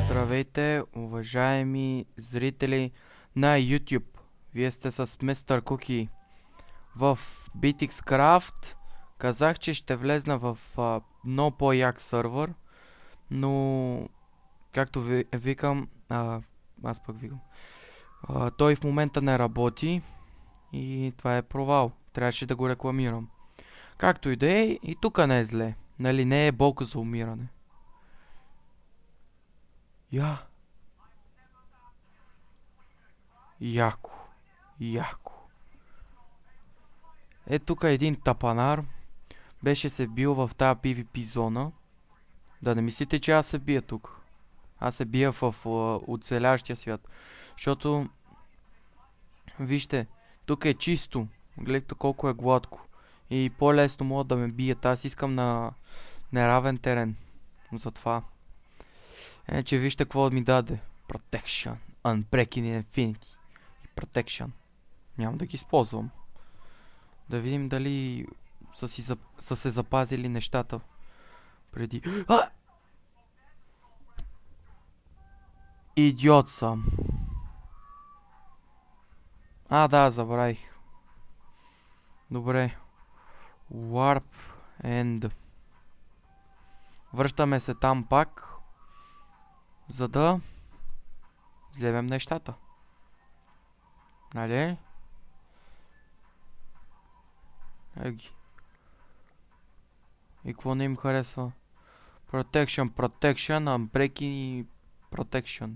Здравейте, уважаеми зрители на YouTube. Вие сте с Mr. Cookie в BTXCraft. Казах, че ще влезна в много по-як сървър, но както викам, аз пък викам, той в момента не работи и това е провал. Трябваше да го рекламирам. Както и да е, и тук не е зле. Нали, не е болка за умиране. Яко. Яко. Е, тук един тапанар беше се бил в тази PvP зона. Да не мислите, че аз се бия тук. Аз се бия в оцелящия свят. Защото, вижте, тук е чисто. Гледайте колко е гладко. И по-лесно могат да ме бият. Аз искам на неравен терен. Затова. Че вижте какво ми даде. Protection. Unbreaking Infinity. И Protection. Няма да ги използвам. Да видим дали са се запазили нещата преди. Идиот съм. Да, забравих. Добре. Warp End. Връщаме се там пак, за да вземем нещата. Нали? Еги. И какво не им харесва? Protection, Unbreaking и Protection.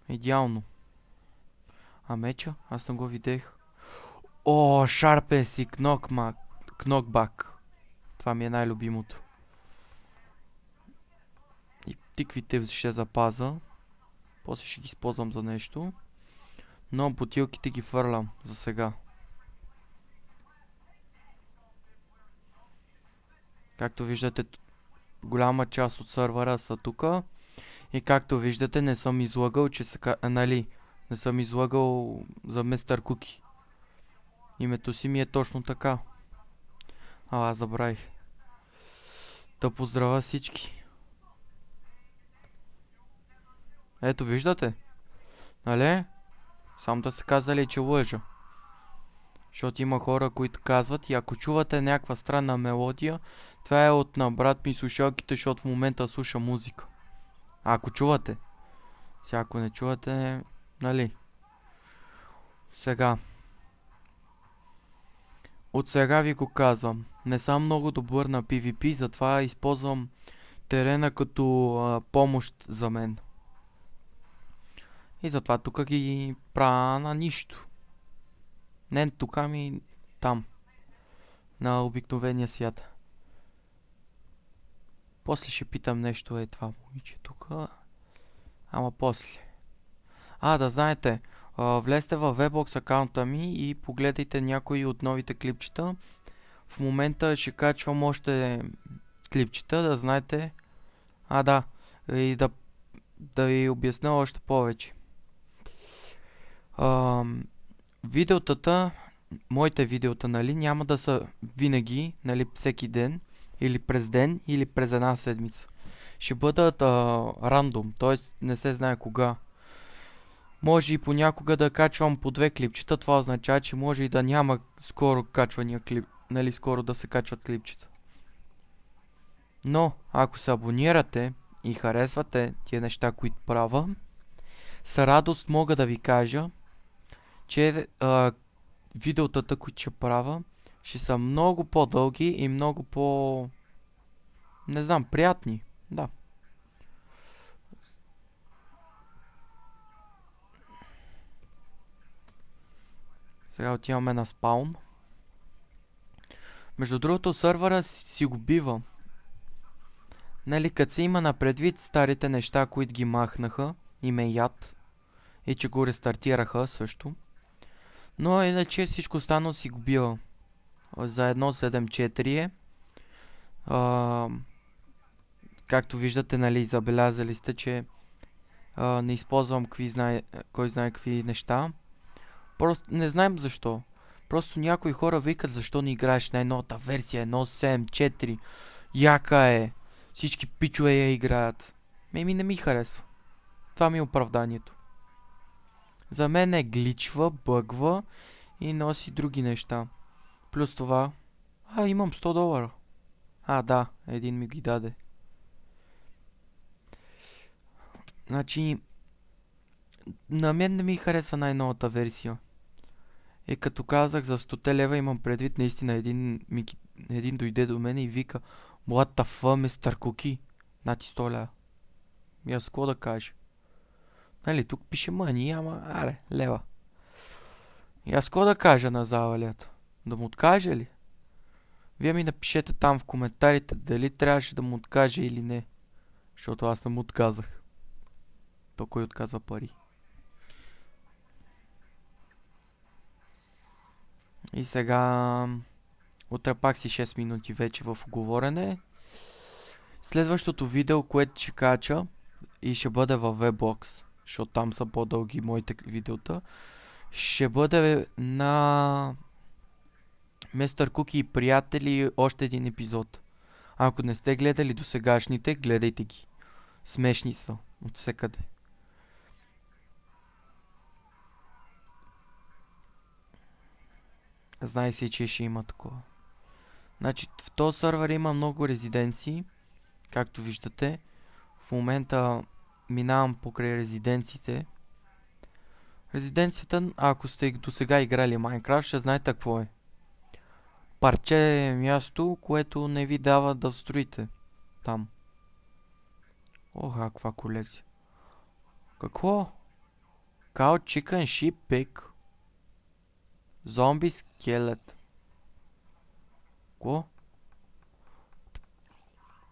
Идеално. А меча? Аз не го видях. Sharpen си Knockback. Това ми е най-любимото. И тиквите ще запаза. После ще ги използвам за нещо. Но бутилките ги фърлям за сега. Както виждате, голяма част от сървъра са тука. И както виждате, не съм излагал, че нали, не съм излагал за Mr. Cookie. Името си ми е точно така. Забравих. Да поздравя всички. Ето, виждате? Нали? Само да се казали, че лъжа. Защото има хора, които казват, и ако чувате някаква странна мелодия, това е от на брат ми слушалките, защото в момента слуша музика. Ако чувате. Сега ако не чувате, нали? Сега. От сега ви го казвам. Не съм много добър на PvP, затова използвам терена като помощ за мен. И затова тук ги правя на нищо. Не тук, ами там. На обикновения свят. После ще питам нещо това момиче тук. Ама после. Да знаете, влезте във Webbox акаунта ми и погледайте някои от новите клипчета. В момента ще качвам още клипчета, да знаете. Да. И да ви обясня още повече. Видеотата, моите видеота, нали, няма да са винаги, нали, всеки ден, или през ден, или през една седмица. Ще бъдат рандом, т.е. не се знае кога. Може и понякога да качвам по 2 клипчета, това означава, че може и да няма скоро качвания клип, нали, скоро да се качват клипчета. Но, ако се абонирате и харесвате тия неща, които правя, с радост мога да ви кажа, че видеотата, които ще правя, ще са много по-дълги и много по... не знам, приятни. Да. Сега отиваме на спаун. Между другото, сървъра си го бива. Нали, като се има на предвид старите неща, които ги махнаха и ме яд. и че го рестартираха също. Но иначе всичко останало си го бива. За 1.7.4 е. Както виждате, нали, забелязали сте, че не използвам кой знае какви неща. Просто не знаем защо. Просто някои хора викат защо не играеш на едната версия 1.7.4. Яка е. Всички пичове я играят. Ми не ми харесва. Това ми е оправданието. За мен е гличва, бъгва и носи други неща. Плюс това... имам $100. Да, един ми ги даде. Значи... На мен не ми харесва най-новата версия. И като казах за 100 лева, имам предвид наистина един дойде до мен и вика: What the fuck, Mr. Cookie? На ти 100 лева. И аз какво да кажа? Нали, тук пише мъни, ама аре, лева. И аз какво да кажа на завалята? Да му откажа ли? Вие ми напишете там в коментарите дали трябваше да му откажа или не. Защото аз не му отказах. То кой отказва пари? И сега... Утре пак си 6 минути вече в оговорене. Следващото видео, което ще кача и ще бъде във Webbox, защото там са по-дълги моите видеота, ще бъде на Мистер Куки и приятели още един епизод. Ако не сте гледали до сегашните, гледайте ги. Смешни са от всекъде. Знай си, че ще има такова. Значи в този сървър има много резиденции, както виждате. В момента минавам покрай резиденциите. Резиденцията, ако сте до сега играли Майнкрафт, ще знаете какво е. Парче е място, което не ви дава да строите там. Каква колекция. Какво? Cow, chicken, sheep, pig. Зомби, скелет. Какво?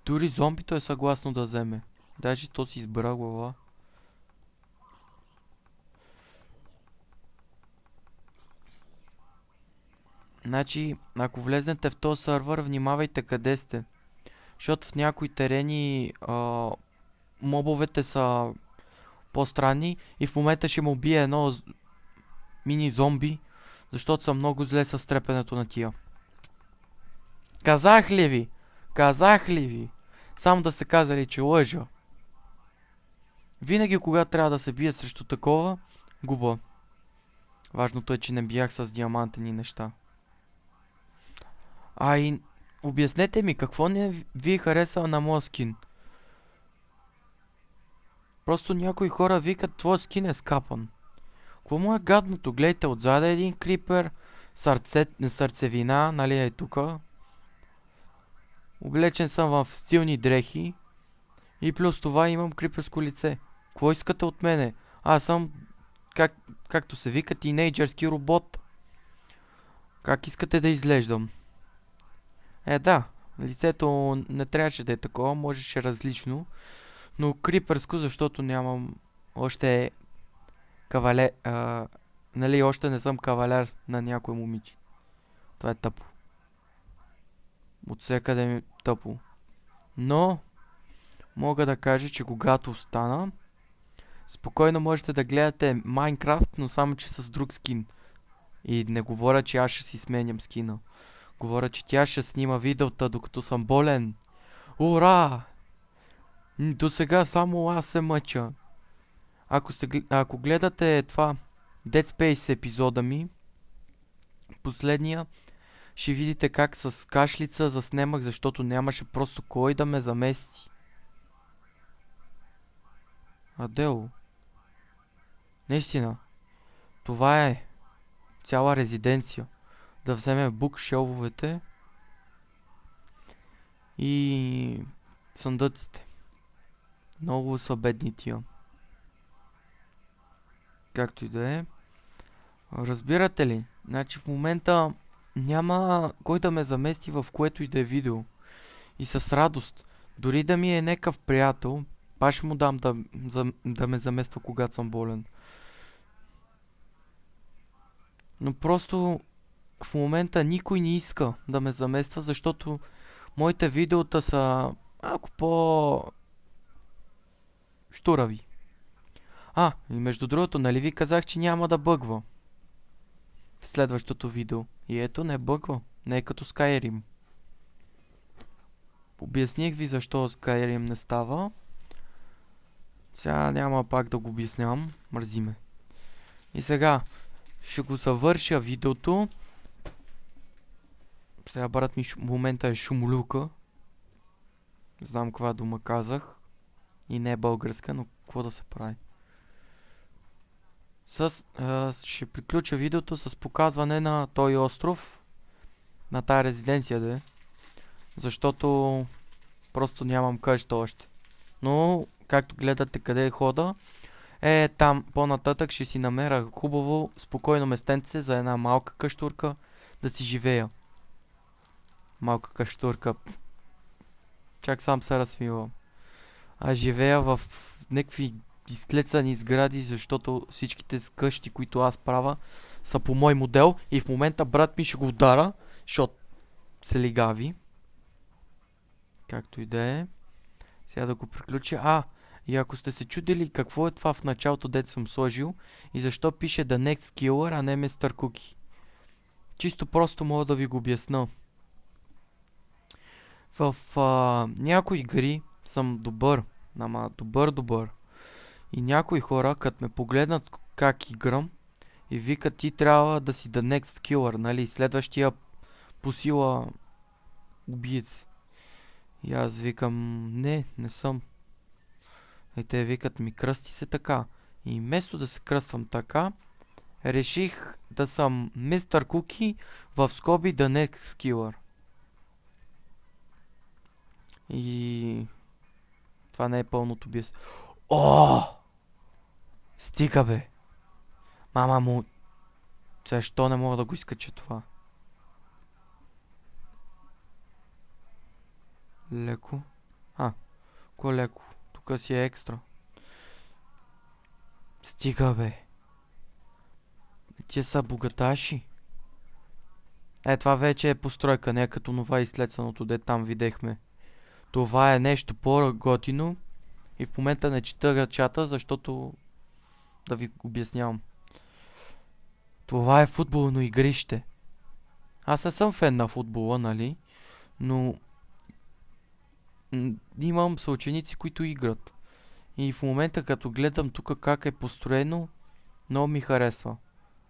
Дори зомбито е съгласно да вземе. Даже то си избра глава. Значи, ако влезнете в този сървър, внимавайте къде сте. Защото в някои терени мобовете са по-странни и в момента ще му убие едно мини зомби, защото съм много зле с трепенето на тия. Казах ли ви? Казах ли ви? Само да сте казали, че лъжа. Винаги, когато трябва да се бие срещу такова, губа. Важното е, че не биях с диамантени неща. И обяснете ми, какво не ви хареса на моя скин? Просто някои хора викат, твой скин е скапан. Какво му е гадното? Гледайте, отзад е един крипер, сърцевина, нали е тука. Облечен съм в стилни дрехи и плюс това имам криперско лице. Какво искате от мене? Аз съм, както се вика, тинейджърски робот. Как искате да изглеждам? Да, лицето не трябваше да е такова, можеше различно. Но криперско, защото нямам още кавалер... нали, още не съм кавалер на някой момиче. Това е тъпо. От всекъде ми е тъпо. Но мога да кажа, че когато стана, спокойно можете да гледате Майнкрафт, но само че с друг скин. И не говоря, че аз ще си сменям скина. Говоря, че тя ще снима видеота, докато съм болен. Ура! До сега само аз се мъча. Ако гледате това Dead Space епизода ми, последния, ще видите как с кашлица заснемах, защото нямаше просто кой да ме замести. Адел. Наистина. Това е цяла резиденция. Да вземем букшелвовете и съндъците. Много са бедни тия. Както и да е. Разбирате ли? Значи в момента няма кой да ме замести в което и да е видео. И с радост. Дори да ми е някакъв приятел, пак ще му дам да ме замества, когато съм болен. Но просто в момента никой не иска да ме замества, защото моите видеота са малко по-штурави. И между другото, нали ви казах, че няма да бъгва в следващото видео. И ето, не бъгва. Не е като Skyrim. Обясних ви защо Skyrim не става. Сега няма пак да го обяснявам. Мързи ме. И сега ще го завърша видеото. Сега брат ми в момента е шумолюка. Знам каква дума казах. И не е българска, но какво да се прави. Ще приключа видеото с показване на този остров. На тая резиденция да е. Защото просто нямам къща още. Но, както гледате къде е хода, там по-нататък ще си намеря хубаво, спокойно местенце за една малка къщурка да си живея. Малка къщурка. Чак сам се разсмивам. Живея в някакви изклецани сгради, защото всичките къщи, които аз правя, са по мой модел и в момента брат ми ще го удара, защото се лигави. Както и да е. Сега да го приключа. И ако сте се чудили какво е това в началото, дето съм сложил и защо пише The Next Killer, а не Mr. Cookie. Чисто просто мога да ви го обясна. В някои игри съм добър. Ама добър. И някои хора, като ме погледнат как играм и викат, ти трябва да си The Next Killer, нали? Следващия по сила убиец. И аз викам, не съм. И те викат ми, кръсти се така. И вместо да се кръствам така, реших да съм Mr. Cookie в скоби The Next Killer. И това не е пълното бис. Стига бе! Мама му... Защо не мога да го изкача това? Леко. Кое леко? Тук си е екстра. Стига бе! Тия са богаташи. Това вече е постройка, не е като нова изследваното, де там видехме. Това е нещо по-готино. И в момента не чета чата, защото да ви обяснявам. Това е футболно игрище. Аз не съм фен на футбола, нали? Но имам съученици, които играт. И в момента, като гледам тук как е построено, много ми харесва.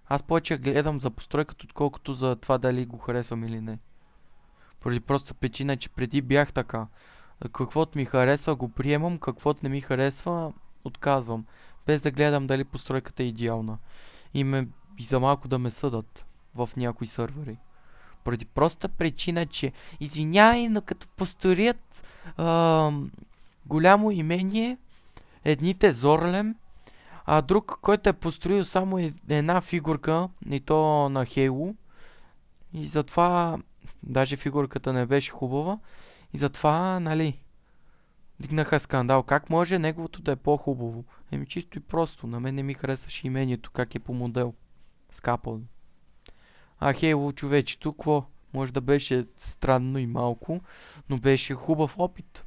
Аз повече гледам за постройката, отколкото за това дали го харесвам или не. Поради проста причина, че преди бях така. Каквото ми харесва, го приемам, каквото не ми харесва, отказвам. Без да гледам дали постройката е идеална. И за малко да ме съдат в някои сървъри. Поради проста причина, че извинявай, но като построят голямо имение, едните зорлем, а друг, който е построил само една фигурка, и то на Хейло. И затова, даже фигурката не беше хубава, и затова, нали, дигнаха скандал. Как може неговото да е по-хубаво? Чисто и просто. На мен не ми харесваше имението, как е по модел. Скапал. Хейло, човечето, какво? Може да беше странно и малко, но беше хубав опит.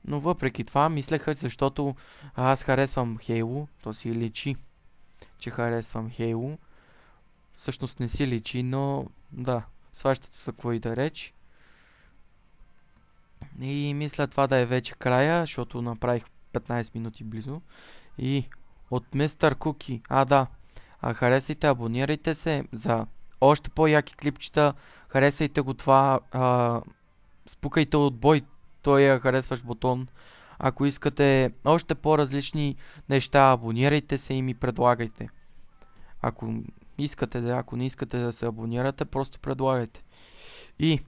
Но въпреки това, мислеха, защото аз харесвам Хейло, то си личи, че харесвам Хейло. Всъщност не си личи, но да, сващате за какво и да речи. И мисля това да е вече края, защото направих 15 минути близо. И от Mr. Cookie, да, харесайте, абонирайте се за още по-яки клипчета, харесайте го това, спукайте от бой той харесваш бутон. Ако искате още по-различни неща, абонирайте се и ми предлагайте. Ако искате ако не искате да се абонирате, просто предлагайте. И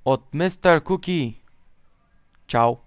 от Mr. Cookie, чао!